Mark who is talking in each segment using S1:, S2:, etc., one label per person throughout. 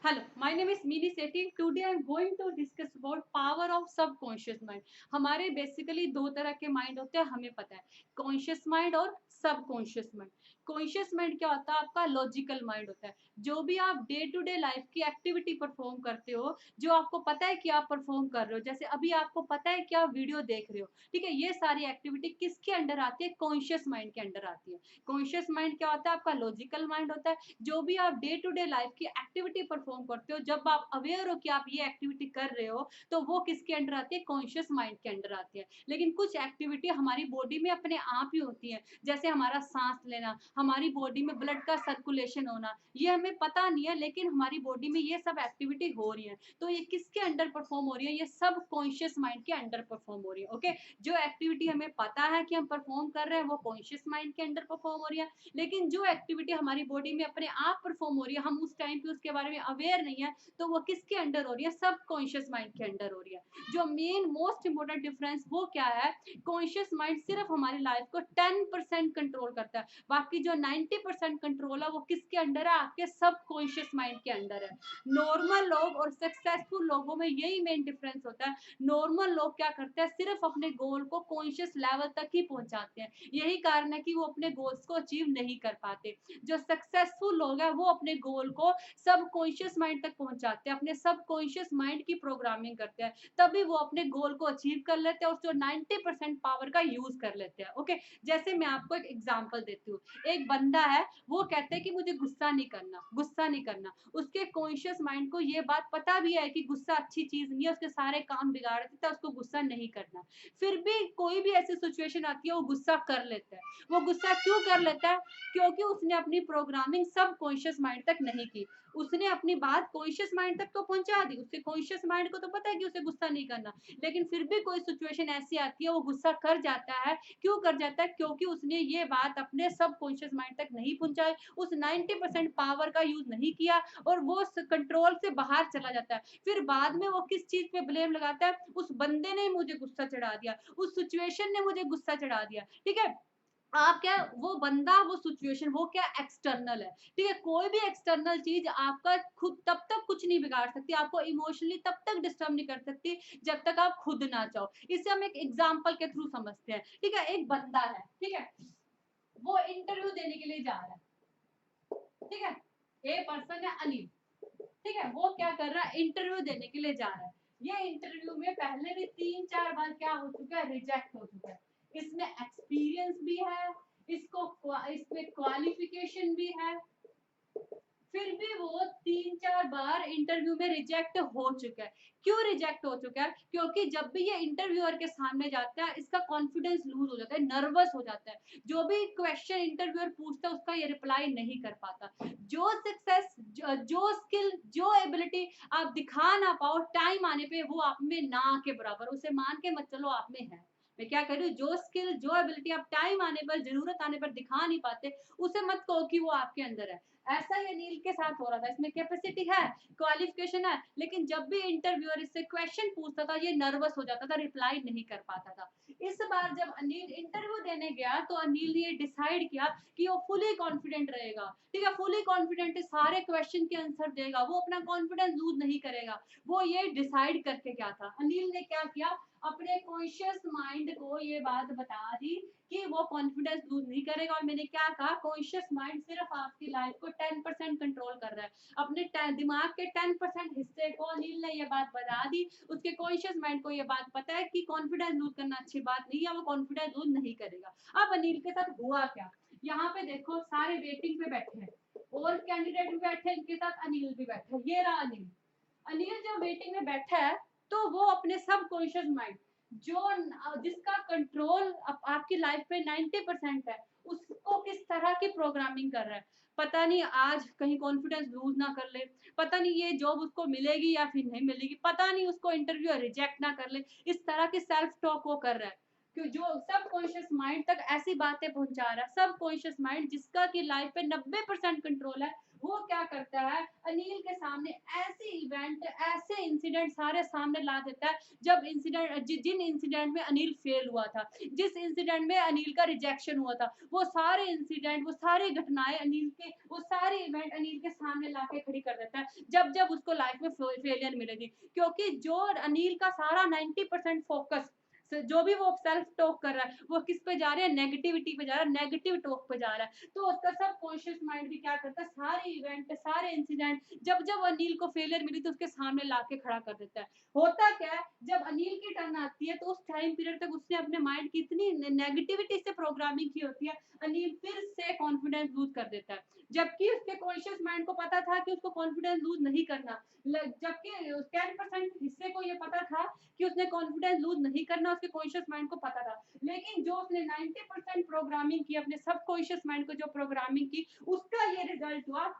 S1: Hello, my name is Mini Sethi. Today I am going to discuss about power of subconscious mind. हमारे basically दो तरह के mind होते हैं, हमें पता है, कॉन्शियस माइंड और सबकॉन्शियस माइंड। कॉन्शियस माइंड क्या होता है? आपका लॉजिकल माइंड होता है। जो भी आप डे टू डे लाइफ की एक्टिविटी परफॉर्म करते हो, जो आपको पता है कि आप परफॉर्म कर रहे हो, जैसे अभी आपको पता है कि आप वीडियो देख रहे हो, ठीक है, ये सारी एक्टिविटी किसके अंडर आती है? कॉन्शियस माइंड के अंडर आती है। कॉन्शियस माइंड क्या होता है? आपका लॉजिकल माइंड होता है। जो भी आप डे टू डे लाइफ की एक्टिविटी परफॉर्म करते हो, जब आप अवेयर हो कि आप ये एक्टिविटी कर रहे हो, तो वो किसके अंडर आती है? कॉन्शियस माइंड के अंडर आती है। लेकिन कुछ एक्टिविटी हमारी बॉडी में अपने आप ही होती है, जैसे हमारा सांस लेना, हमारी बॉडी में ब्लड का सर्कुलेशन होना, ये हमें पता नहीं है, लेकिन हमारी बॉडी में ये सब एक्टिविटी हो रही है। तो ये किसके अंडर परफॉर्म हो रही है? ये सब कॉन्शियस माइंड के अंडर परफॉर्म हो रही है। ओके, जो एक्टिविटी हमें पता है कि हम परफॉर्म कर रहे हैं, वो कॉन्शियस माइंड के अंडर परफॉर्म हो रही है। लेकिन जो एक्टिविटी हमारी बॉडी में अपने आप परफॉर्म हो रही है, हम उस टाइम पे उसके बारे में अवेयर नहीं है, तो वो किसके अंडर हो रही है? सब कॉन्शियस माइंड के अंडर हो रही है। जो मेन मोस्ट इंपॉर्टेंट डिफरेंस वो क्या है? कॉन्शियस माइंड सिर्फ हमारी लाइफ को 10% कंट्रोल करता है, बाकी जो 90% कंट्रोल है वो किसके अंडर है? आपके सब कॉन्शियस माइंड के अंडर है। नॉर्मल लोग और सक्सेसफुल लोगों में यही मेन डिफरेंस होता है। नॉर्मल लोग क्या करते हैं? सिर्फ अपने गोल को कॉन्शियस लेवल तक ही पहुंचाते हैं, यही कारण है कि वो अपने गोल्स को अचीव नहीं कर पाते। जो सक्सेसफुल लोग हैं वो अपने गोल को सबकॉन्शियस माइंड तक पहुंचाते हैं, अपने सबकॉन्शियस माइंड की प्रोग्रामिंग करते हैं, तभी वो अपने गोल को अचीव कर लेते हैं और जो 90% पावर का यूज कर लेते हैं। ओके, जैसे मैं आपको एक एग्जांपल देती हूँ। एक बंदा है, वो कहते हैं कि मुझे गुस्सा नहीं करना, गुस्सा नहीं करना। उसके कॉन्शियस माइंड को ये बात पता भी है कि गुस्सा अच्छी चीज नहीं है, उसके सारे काम बिगाड़ देता है, उसको गुस्सा नहीं करना। फिर भी कोई भी ऐसी सिचुएशन आती है, वो गुस्सा कर लेता है। वो गुस्सा क्यों कर लेता है? क्योंकि उसने अपनी प्रोग्रामिंग सब कॉन्शियस माइंड तक नहीं की। उसने अपनी बात कॉन्शियस माइंड तक तो पहुंचा दी, उसके कॉन्शियस माइंड को तो पता है कि उसे गुस्सा नहीं करना, लेकिन फिर भी कोई सिचुएशन ऐसी आती है, वो गुस्सा कर जाता है। क्यों कर जाता है? क्योंकि उसने ये बात अपने सब कॉन्शियस माइंड तक नहीं पहुंचाई, उस 90% पावर का यूज नहीं किया, और वो कंट्रोल से बाहर चला जाता है। फिर बाद में वो किस चीज पे ब्लेम लगाता है? उस बंदे ने मुझे गुस्सा चढ़ा दिया, उस सिचुएशन ने मुझे गुस्सा चढ़ा दिया। ठीक है, आप क्या, वो बंदा, वो सिचुएशन, वो क्या, एक्सटर्नल है। ठीक है, कोई भी एक्सटर्नल चीज आपका खुद तब तक कुछ नहीं बिगाड़ सकती, आपको इमोशनली तब तक डिस्टर्ब नहीं कर सकती जब तक आप खुद ना चाहो। इसे हम एक एग्जांपल के थ्रू समझते हैं। ठीक है, एक बंदा है, ठीक है, वो इंटरव्यू देने के लिए जा रहा है। ठीक है, ए पर्सन है अनिल। ठीक है, वो क्या कर रहा है? इंटरव्यू देने के लिए जा रहा है। ये इंटरव्यू में पहले भी 3-4 बार क्या हो चुका है? रिजेक्ट हो चुका है। इसमें एक्सपीरियंस भी है, इसमें क्वालिफिकेशन भी है, फिर भी वो 3-4 बार इंटरव्यू में रिजेक्ट हो चुका है। क्यों रिजेक्ट हो चुका है? क्योंकि जब भी ये इंटरव्यूअर के सामने जाता है, इसका कॉन्फिडेंस लूज हो जाता है, नर्वस हो जाता है। जो भी क्वेश्चन इंटरव्यूअर पूछता है, उसका ये रिप्लाई नहीं कर पाता। जो सक्सेस, जो स्किल, जो एबिलिटी आप दिखा ना पाओ, टाइम आने पे वो आप में ना के बराबर, उसे मान के मत चलो आप में है। मैं क्या कर रही हूँ? जो स्किल, जो एबिलिटी आप टाइम आने पर, जरूरत आने पर दिखा नहीं पाते, उसे मत कहो कि वो आपके अंदर है। ऐसा ही अनिल के साथ हो रहा था। इसमें कैपेसिटी है, क्वालिफिकेशन है, लेकिन जब भी इंटरव्यूअर इससे क्वेश्चन पूछता था, ये नर्वस हो जाता था, रिप्लाई नहीं कर पाता था। इस बार जब अनिल इंटरव्यू देने गया, तो अनिल ने ये डिसाइड किया कि वो फुली कॉन्फिडेंट रहेगा। ठीक है, फुली कॉन्फिडेंट, सारे क्वेश्चन के आंसर देगा, वो अपना कॉन्फिडेंस लूज नहीं करेगा। वो ये डिसाइड करके क्या था, अनिल ने क्या किया? अपने कॉन्शियस माइंड को ये बात बता दी कि वो कॉन्फिडेंस लूज नहीं करेगा। और मैंने क्या कहा? कॉन्शियस माइंड सिर्फ आपकी लाइफ को 10% कंट्रोल कर रहा है। अपने दिमाग के 10% हिस्से को अनिल ने ये बात बता दी। उसके कॉन्शियस माइंड को ये बात पता है कि कॉन्फिडेंस लूज करना अच्छी बात नहीं है, वो कॉन्फिडेंस लूज नहीं करेगा। अब अनिल के साथ हुआ क्या? यहाँ पे देखो, सारे वेटिंग पे बैठे हैं, और कैंडिडेट भी बैठे हैं, इनके साथ अनिल भी बैठे हैं। ये रहा अनिल। अनिल जब वेटिंग में बैठा है, तो वो अपने सब कॉन्शियस माइंड, जो जिसका कंट्रोल आपकी लाइफ पे 90% है, उसको किस तरह की प्रोग्रामिंग कर रहा है? पता नहीं आज कहीं कॉन्फिडेंस लूज ना कर ले, पता नहीं ये जॉब उसको मिलेगी या फिर नहीं मिलेगी, पता नहीं उसको इंटरव्यू रिजेक्ट ना कर ले, इस तरह की सेल्फ टॉक वो कर रहा है। क्यों? जो सब कॉन्शियस माइंड तक ऐसी बातें पहुंचा रहा है, सब कॉन्शियस माइंड जिसका कि लाइफ पे 90% कंट्रोल है, वो क्या करता है, अनिल के सामने ऐसे इवेंट, ऐसे इंसिडेंट सारे सामने ला देता है, जब जिन इंसिडेंट में अनिल फेल हुआ था, जिस इंसिडेंट में अनिल का रिजेक्शन हुआ था, वो सारे इंसिडेंट, वो सारी घटनाएं अनिल के, वो सारे इवेंट अनिल के सामने लाके खड़ी कर देता है, जब जब उसको लाइफ में फेलियर मिलेगी। क्योंकि जो अनिल का सारा 90% फोकस, जो भी वो सेल्फ टॉक कर रहा है, वो किस पे जा रहा है, नेगेटिविटी पे जा रहा है, नेगेटिव टॉक पे जा रहा है। तो उसका सब कॉन्शियस माइंड भी क्या करता है, सारे इवेंट, सारे इंसिडेंट, जब जब अनिल को फेलियर मिली तो उसके सामने लाके खड़ा कर देता है। होता क्या है, जब अनिल की टर्न आती है तो उस टाइम पीरियड तक उसने अपने माइंड की इतनी नेगेटिविटी से प्रोग्रामिंग की होती है, अनिल फिर से कॉन्फिडेंस लूज कर देता है। जबकि उसके कॉन्शियस माइंड को पता था कि उसको कॉन्फिडेंस लूज नहीं करना, जबकि 10% हिस्से को ये पता था कि उसने कॉन्फिडेंस लूज नहीं करना, उसके कॉन्शियस माइंड को पता था। लेकिन जो उसने 90% प्रोग्रामिंग की, अपने सब कॉन्शियस माइंड को जो प्रोग्रामिंग की, उसका ये रिजल्ट हुआ,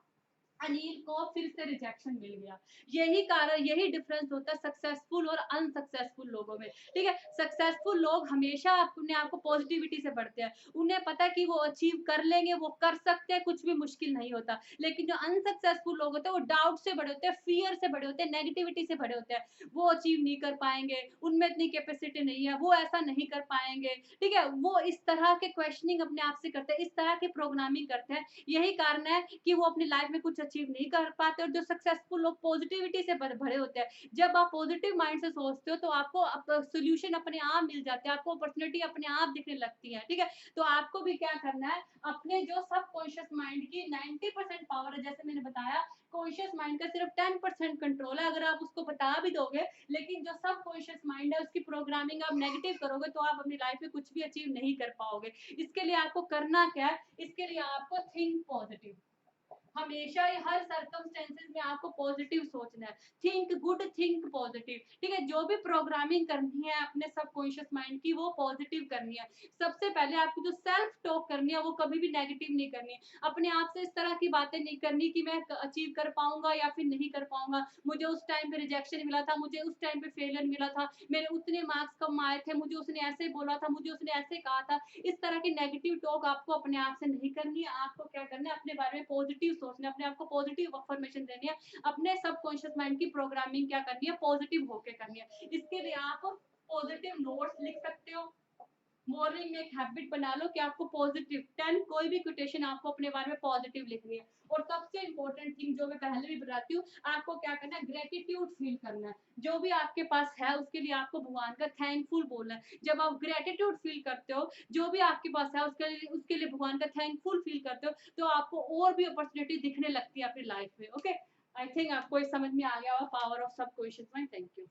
S1: अनिल को फिर से रिजेक्शन मिल गया। यही कारण, यही डिफरेंस होता है सक्सेसफुल और अनसक्सेसफुल लोगों में। ठीक है, सक्सेसफुल लोग हमेशा अपने आप को पॉजिटिविटी से बढ़ते हैं, उन्हें पता है कि वो अचीव कर लेंगे, वो कर सकते हैं, कुछ भी मुश्किल नहीं होता। लेकिन जो अनसक्सेसफुल लोग होते हैं, वो डाउट से बड़े होते हैं, फियर से बड़े होते हैं, नेगेटिविटी से बड़े होते हैं। वो अचीव नहीं कर पाएंगे, उनमें इतनी कैपेसिटी नहीं है, वो ऐसा नहीं कर पाएंगे। ठीक है, वो इस तरह के क्वेश्चनिंग अपने आप से करते हैं, इस तरह की प्रोग्रामिंग करते हैं। यही कारण है कि वो अपनी लाइफ में कुछ अचीव नहीं कर पाते, और जो सक्सेसफुल लोग पॉजिटिविटी से भरे होते हैं। जब आप पॉजिटिव माइंड से सोचते हो तो आपको सोल्यूशन अपने आप मिल जाते हैं, आपको अपॉर्चुनिटी अपने आप दिखने लगती है। ठीक है, तो आपको भी क्या करना है, अपने जो सब कॉन्शियस माइंड की 90% पावर है, जैसे मैंने बताया, कॉन्शियस माइंड का सिर्फ 10% कंट्रोल है। अगर आप उसको बता भी दोगे, लेकिन जो सब कॉन्शियस माइंड है उसकी प्रोग्रामिंग आप नेगेटिव करोगे, तो आप अपनी लाइफ में कुछ भी अचीव नहीं कर पाओगे। इसके लिए आपको करना क्या है, इसके लिए आपको थिंक पॉजिटिव, हमेशा ही हर सर्कमस्टेंसेस में आपको पॉजिटिव सोचना है। Think good, think positive. ठीक है, जो भी प्रोग्रामिंग करनी है अपने सबकॉन्शियस माइंड की, वो पॉजिटिव करनी है। सबसे पहले आपको जो सेल्फ टॉक करनी है, वो कभी भी नेगेटिव नहीं करनी है। अपने आप से इस तरह की बातें नहीं करनी कि मैं अचीव कर पाऊंगा या फिर नहीं कर पाऊंगा, मुझे उस टाइम पे रिजेक्शन मिला था, मुझे उस टाइम पे फेलियर मिला था, मेरे उतने मार्क्स कम आए थे, मुझे उसने ऐसे बोला था, मुझे उसने ऐसे कहा था। इस तरह की नेगेटिव टॉक आपको अपने आप से नहीं करनी है। आपको क्या करना है, अपने बारे में पॉजिटिव सोचना है, अपने आप को पॉजिटिव अफर्मेशन देनी है, अपने सबकॉन्शियस माइंड की प्रोग्रामिंग क्या करनी है, पॉजिटिव होके करनी है। इसके लिए आप पॉजिटिव नोट्स लिख सकते हो, मॉर्निंग में एक हैबिट बना लो कि आपको पॉजिटिव 10 कोई भी क्वेटेशन आपको अपने बारे में पॉजिटिव लिखनी है। और सबसे इंपॉर्टेंट थिंग जो मैं पहले भी बताती हूँ, आपको क्या करना है, ग्रेटिट्यूड फील करना है। जो भी आपके पास है उसके लिए आपको भगवान का थैंकफुल बोलना है। जब आप ग्रेटिट्यूड फील करते हो, जो भी आपके पास है उसके लिए भगवान का थैंकफुल फील करते हो, तो आपको और भी अपॉर्चुनिटी दिखने लगती है अपनी लाइफ में। ओके, आई थिंक आपको इस समझ में आ गया होगा power of subconscious mind. Thank you.